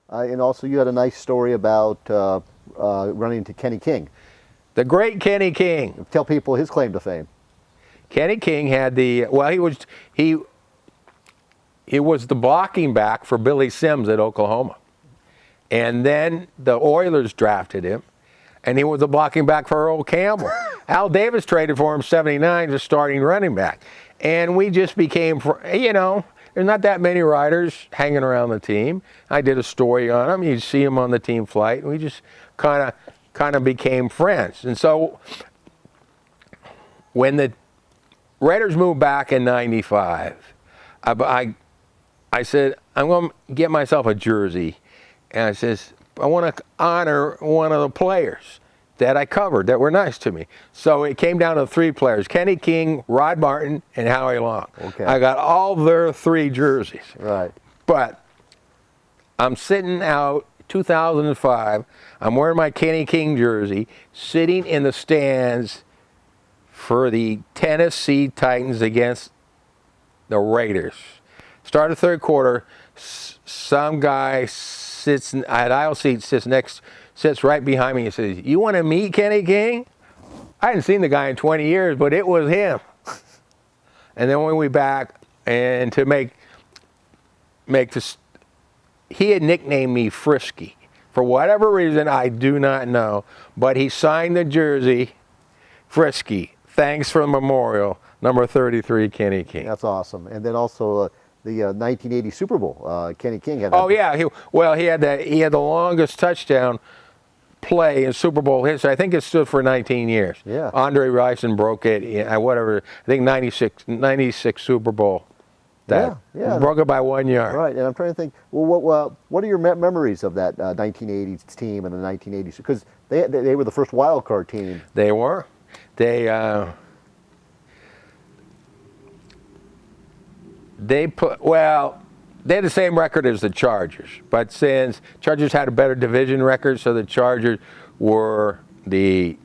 And also you had a nice story about running into Kenny King. The great Kenny King. Tell people his claim to fame. Kenny King had he was the blocking back for Billy Sims at Oklahoma. And then the Oilers drafted him, and he was the blocking back for Earl Campbell. Al Davis traded for him 79 as starting running back. And we just became, there's not that many riders hanging around the team. I did a story on him. You'd see him on the team flight, and we just kind of became friends. And so when the Raiders moved back in 95, I said, I'm going to get myself a jersey. And I says, I want to honor one of the players that I covered that were nice to me. So it came down to 3 players, Kenny King, Rod Martin, and Howie Long. Okay. I got all their 3 jerseys. Right. But I'm sitting out 2005. I'm wearing my Kenny King jersey, sitting in the stands for the Tennessee Titans against the Raiders. Start of third quarter, some guy sits at aisle seat, sits right behind me and says, "You want to meet Kenny King?" I hadn't seen the guy in 20 years, but it was him. And then when we back, and to make this, he had nicknamed me Frisky. For whatever reason, I do not know, but he signed the jersey, Frisky. Thanks for the memorial, number 33, Kenny King. That's awesome. And then also the 1980 Super Bowl, Kenny King had. Oh yeah, he had the longest touchdown play in Super Bowl history. I think it stood for 19 years. Yeah. Andre Rison broke it. Whatever. I think 96 Super Bowl. Yeah. Broke it by 1 yard. Right. And I'm trying to think. Well, what are your memories of that 1980s team and the 1980s? Because they were the first wild card team. They were. They had the same record as the Chargers, but since Chargers had a better division record, so the Chargers were the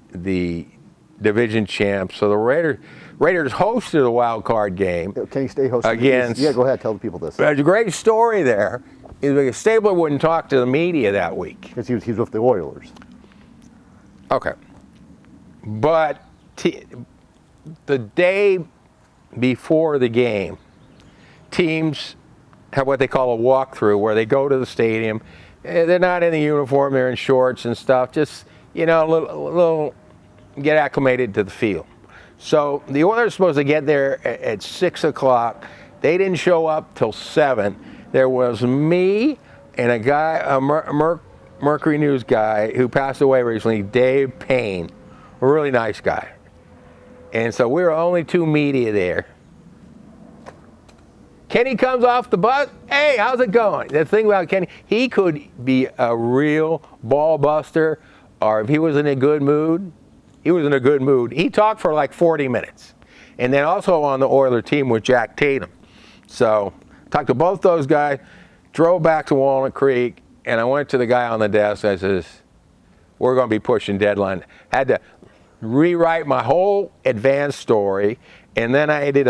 division champs. So the Raiders hosted a wild card game. Can you stay hosting against? Yeah, go ahead. Tell the people this. There's a great story there. Is Stabler wouldn't talk to the media that week because he was with the Oilers. Okay, but the day before the game, teams have what they call a walkthrough, where they go to the stadium. They're not in the uniform; they're in shorts and stuff. Just a little get acclimated to the field. So the Oilers are supposed to get there at 6 o'clock. They didn't show up till 7. There was me and a guy, a Mercury News guy who passed away recently, Dave Payne, a really nice guy. And so we were only 2 media there. Kenny comes off the bus. Hey, how's it going? The thing about Kenny, he could be a real ball buster, or if he was in a good mood, he was in a good mood. He talked for like 40 minutes. And then also on the Oiler team was Jack Tatum. So talked to both those guys, drove back to Walnut Creek, and I went to the guy on the desk. I says, we're going to be pushing deadline. Had to rewrite my whole advance story. And then I did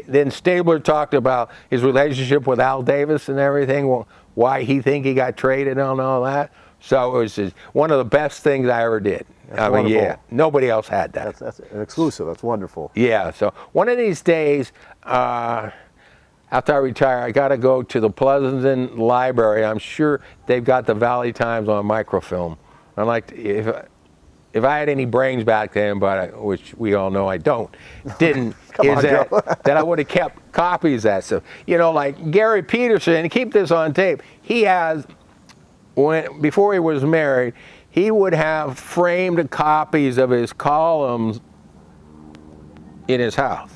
then Stabler talked about his relationship with Al Davis and everything, why he think he got traded and all that. So it was just one of the best things I ever did. That's wonderful. Yeah, nobody else had that. That's an exclusive. That's wonderful. Yeah, so one of these days, after I retire, I got to go to the Pleasanton Library. I'm sure they've got the Valley Times on microfilm. I'd like to, if I had any brains back then, which we all know I didn't, that I would have kept copies of that stuff. Like Gary Peterson, keep this on tape. He has, before he was married, he would have framed copies of his columns in his house.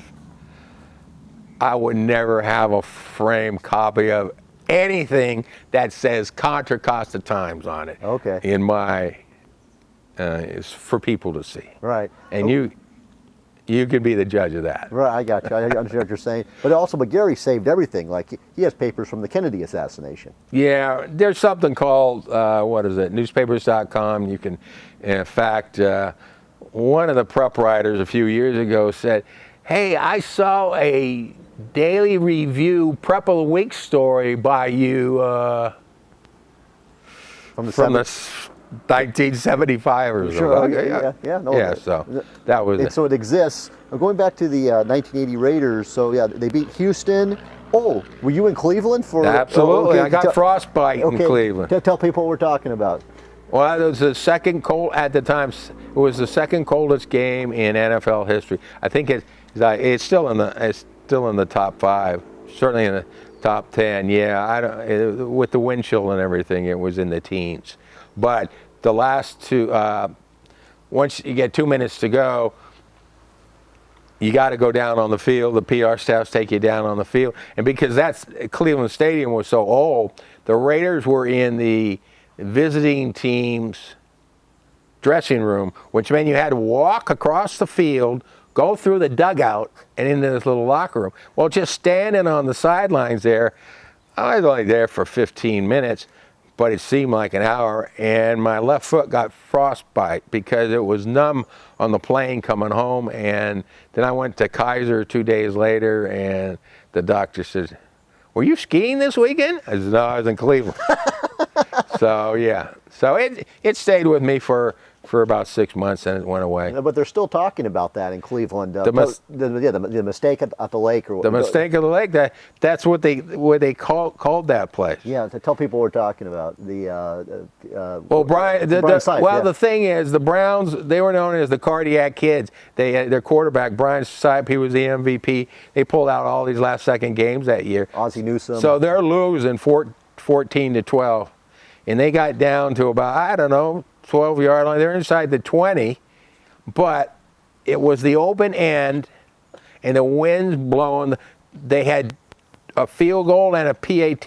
I would never have a framed copy of anything that says Contra Costa Times on it. Okay. In my is for people to see. Right. And you could be the judge of that. Right, I got you. I understand what you're saying. But Gary saved everything. Like, he has papers from the Kennedy assassination. Yeah, there's something called, newspapers.com. You can, in fact, one of the prep writers a few years ago said, hey, I saw a Daily Review Prep of the Week story by you From the from the 1975 or so. Sure. No, Yeah, so that was it. So it exists. Going back to the 1980 Raiders. So yeah, they beat Houston. Oh, were you in Cleveland for? Absolutely. Oh, okay. I got frostbite in Cleveland. Tell people what we're talking about. Well, it was the second cold at the time. It was the second coldest game in NFL history. I think it's still in the top 5, certainly in the top 10. Yeah, with the wind chill and everything, it was in the teens. But the last two, once you get 2 minutes to go, you got to go down on the field. The PR staffs take you down on the field, and because Cleveland Stadium was so old, the Raiders were in the visiting team's dressing room, which meant you had to walk across the field, go through the dugout, and into this little locker room. Well, just standing on the sidelines there, I was only there for 15 minutes, but it seemed like an hour, and my left foot got frostbite because it was numb on the plane coming home. And then I went to Kaiser 2 days later, and the doctor says, "Were you skiing this weekend?" I said, "No, I was in Cleveland." So yeah, so it stayed with me for about 6 months, and it went away. But they're still talking about that in Cleveland. The mistake at the lake, or the mistake of the lake. That's what they called that place. Yeah, to tell people we're talking about Well, Brian. Sipe, the thing is, the Browns, they were known as the cardiac kids. Their quarterback Brian Sipe, he was the MVP. They pulled out all these last-second games that year. Ozzie Newsome. So they're losing 14-12, and they got down to about 12-yard line. They're inside the 20, but it was the open end, and the wind's blowing. They had a field goal and a PAT.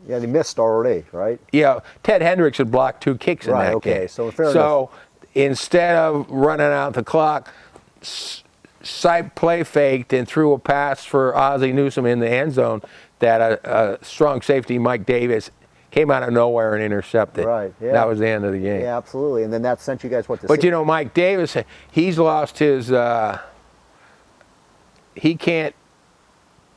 Yeah, they missed already, right? Yeah, Ted Hendricks had blocked 2 kicks in that game. So fair enough. Instead of running out the clock, Sipe play faked and threw a pass for Ozzie Newsome in the end zone that a strong safety, Mike Davis, came out of nowhere and intercepted. Right, yeah. That was the end of the game. Yeah, absolutely. And then that sent you guys But Mike Davis, he's lost his. He can't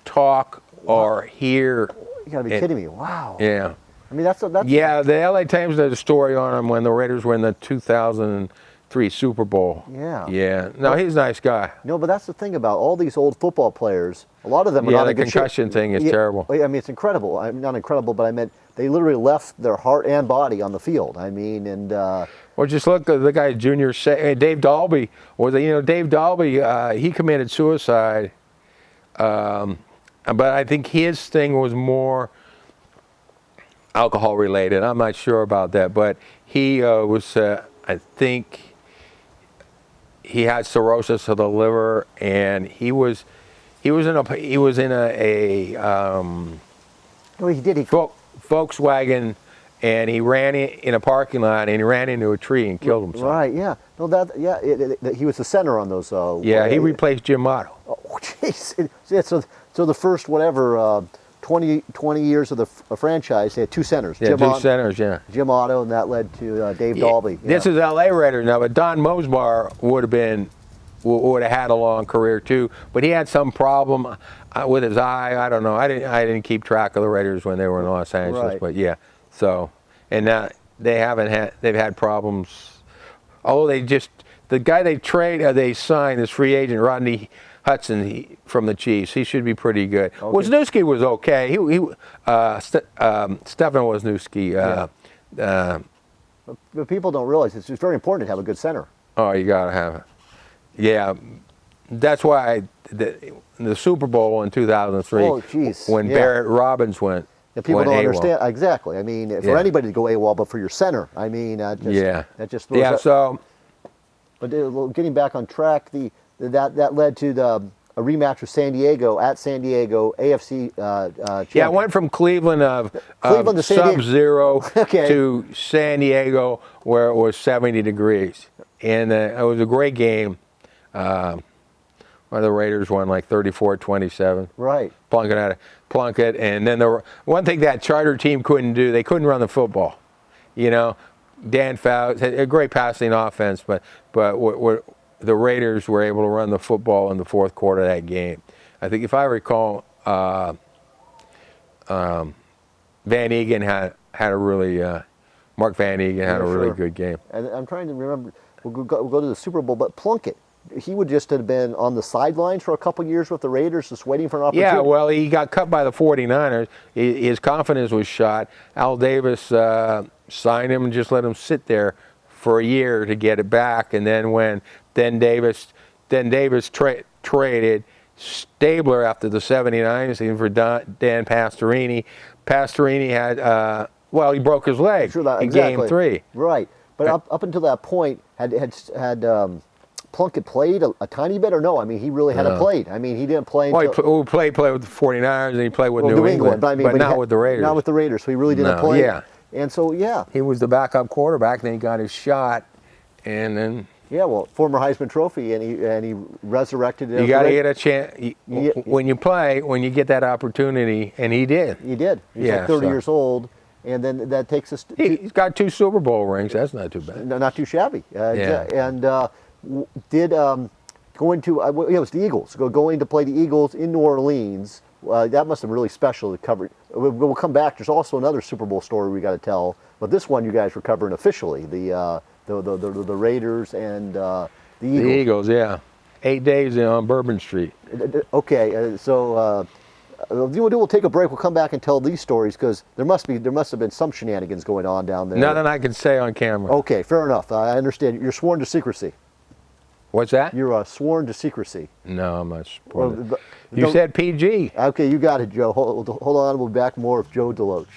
talk or hear. You gotta be kidding me! Wow. Yeah. I mean, that's. Yeah, the LA Times did a story on him when the Raiders were in the 2003 Super Bowl. Yeah. Yeah. No, he's a nice guy. No, but that's the thing about all these old football players. A lot of them are not the in good shape. concussion thing is terrible. I mean, it's incredible. I'm not incredible, but I meant they literally left their heart and body on the field. I mean, and. Well, just look at the guy, Dave Dalby. Dave Dalby, he committed suicide. But I think his thing was more alcohol related. I'm not sure about that, but he was. I think he had cirrhosis of the liver, and he was in a No, he did. Volkswagen, and he ran in a parking lot, and he ran into a tree and killed himself. Right. Yeah. No. He was the center on those. He replaced Jim Otto. Oh, jeez. Yeah, so the first 20 years of the franchise, they had 2 centers. Yeah, centers, yeah. Jim Otto, and that led to Dave Dalby. This is L.A. Raiders now, but Don Mosbar would have had a long career too, but he had some problem with his eye. I don't know. I didn't keep track of the Raiders when they were in Los Angeles, right. But yeah. So, and now they've had problems. Oh, the guy they signed, this free agent Rodney Hudson from the Chiefs. He should be pretty good. Okay. Wisniewski was okay. Stefan Wisniewski. But people don't realize it's very important to have a good center. Oh, you gotta have it. Yeah, that's why the Super Bowl in 2003, when Barrett Robbins went. Yeah, people don't AWOL. Understand exactly. I mean, for anybody to go AWOL, but for your center, I mean, that just throws up. So. But getting back on track, that led to a rematch with San Diego at San Diego AFC. Yeah, it went from Cleveland to sub-zero to San Diego where it was 70 degrees, and it was a great game. The Raiders won like 34-27. Right. Plunkett, and then the one thing that charter team couldn't do, they couldn't run the football. Dan Fouts had a great passing offense, but the Raiders were able to run the football in the fourth quarter of that game. I think if I recall, Van Egan had a really Mark Van Eegen had a really sure. good game. And I'm trying to remember. We'll go to the Super Bowl, but Plunkett, he would just have been on the sidelines for a couple years with the Raiders, just waiting for an opportunity. Yeah, well, he got cut by the 49ers. His confidence was shot. Al Davis signed him and just let him sit there for a year to get it back. And then when Davis traded Stabler after the 79ers season for Dan Pastorini. Pastorini had, he broke his leg in Exactly. Game 3. Right. But up until that point, had Plunkett played a tiny bit or no? I mean, he really hadn't played. I mean, he didn't play until... Well, he played with the 49ers and he played with New England, but not with the Raiders. Not with the Raiders, so he really didn't play. Yeah. And so, yeah. He was the backup quarterback, then he got his shot, and then... Yeah, well, former Heisman Trophy, and he resurrected it. You got to get a chance. When you play, when you get that opportunity, and he did. He did. He's like 30 years old. And then that takes us. He's got 2 Super Bowl rings. That's not too bad. No, not too shabby. Yeah. And did going to it was the Eagles. Going to play the Eagles in New Orleans. That must have been really special to cover. We'll come back. There's also another Super Bowl story we got to tell, but this one you guys were covering officially. The Raiders and the Eagles. The Eagles, yeah. 8 days on Bourbon Street. Okay, so. We'll take a break. We'll come back and tell these stories because there must have been some shenanigans going on down there. Nothing I can say on camera. Okay, fair enough. I understand. You're sworn to secrecy. What's that? You're sworn to secrecy. No, I'm not sworn. You said PG. Okay, you got it, Joe. Hold on. We'll be back more with Joe DeLoach.